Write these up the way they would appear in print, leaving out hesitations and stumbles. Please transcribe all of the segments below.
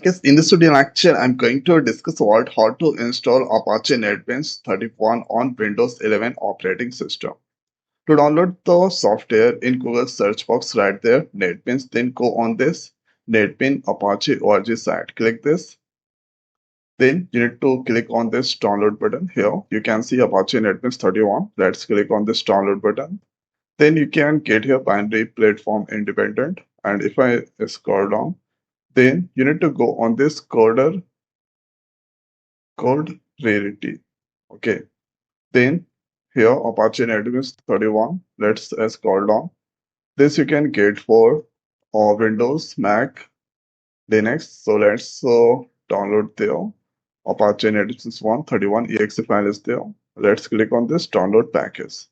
Yes, in this video lecture, I'm going to discuss about how to install Apache NetBeans 31 on Windows 11 operating system. To download the software in Google search box right there, NetBeans, then go on this NetBeans Apache org site. Click this. Then you need to click on this download button here. You can see Apache NetBeans 31. Let's click on this download button. Then you can get here binary platform independent. And if I scroll down, then you need to go on this code rarity. Okay. Then here Apache NetBeans 31. Let's scroll down. This you can get for Windows, Mac, Linux. So let's download there. Apache NetBeans 131 exe file is there. Let's click on this download package.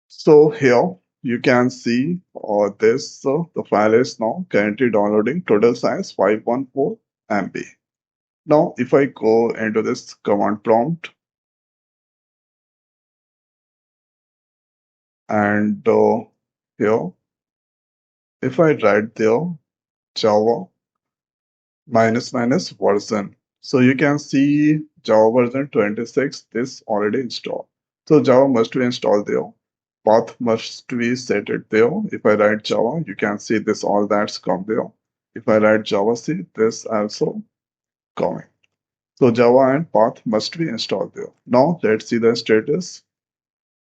So here you can see this the file is now currently downloading. Total size 514 MB. Now if I go into this command prompt and here if I write there Java version, so you can see Java version 26 is already installed. So Java must be installed there. Path must be set it there. If I write Java, you can see this all that's come there. If I write Java C, this also coming. So Java and path must be installed there. Now let's see the status.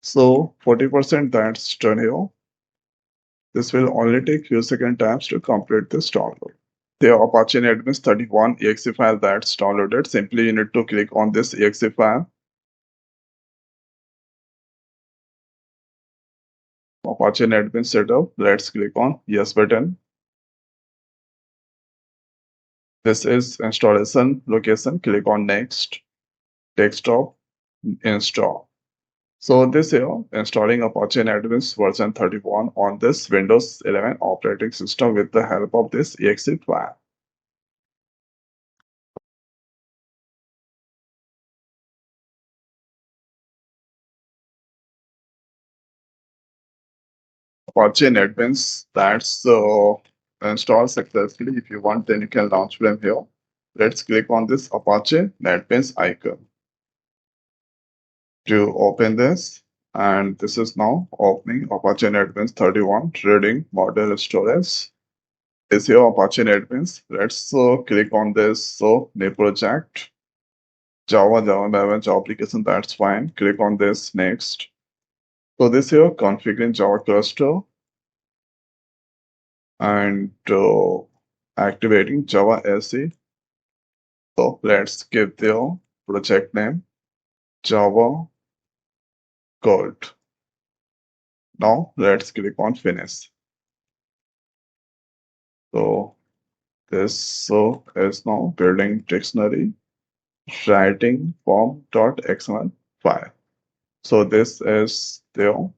So 40% that's done here. This will only take few second times to complete this download. The Apache NetBeans 31 exe file that's downloaded. Simply you need to click on this exe file. Apache NetBeans setup. Let's click on yes button. This is installation location. Click on next. Desktop install. So this here installing Apache NetBeans version 31 on this Windows 11 operating system with the help of this exe file. Apache NetBeans that's installed successfully. If you want, then you can launch from here. Let's click on this Apache NetBeans icon to open this. And this is now opening Apache NetBeans 31 reading model storage. Is here Apache NetBeans. Let's click on this new project. Java 11 Java application, that's fine. Click on this next. So this here configuring Java cluster and activating Java SE. So let's give the project name Java code. Now let's click on finish. So this is now building dictionary writing form.xml file. So this is there.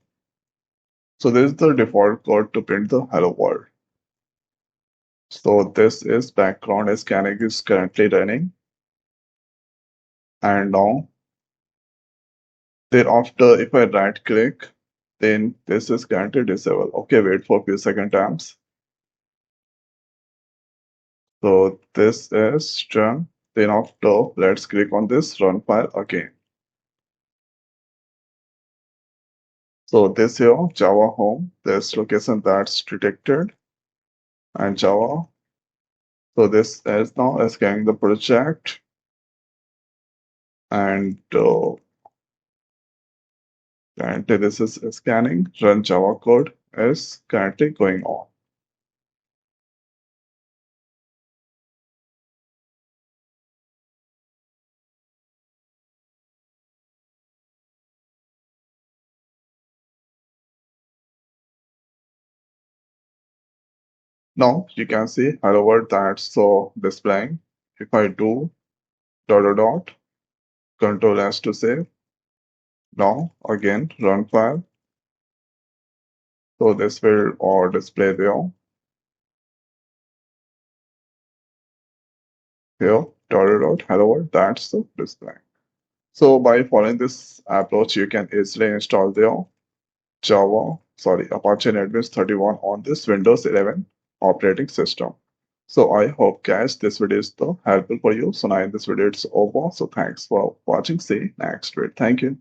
So this is the default code to print the hello world. So this is background scanning is currently running. And now thereafter, if I right click, then this is currently disabled. Okay, wait for a few second times. So this is done. Then after, let's click on this run file again. So this here, Java home, this location that's detected and Java. So this is now scanning the project and currently this is scanning, run Java code is currently going on. Now you can see hello world that's displaying. If I do dot control S to save. Now again run file. So this will all display there. Here hello world that's the display. So by following this approach, you can easily install the Apache NetBeans 31 on this Windows 11 operating system. So I hope guys this video is helpful for you. So now in this video it's over. So thanks for watching. See you next video. Thank you.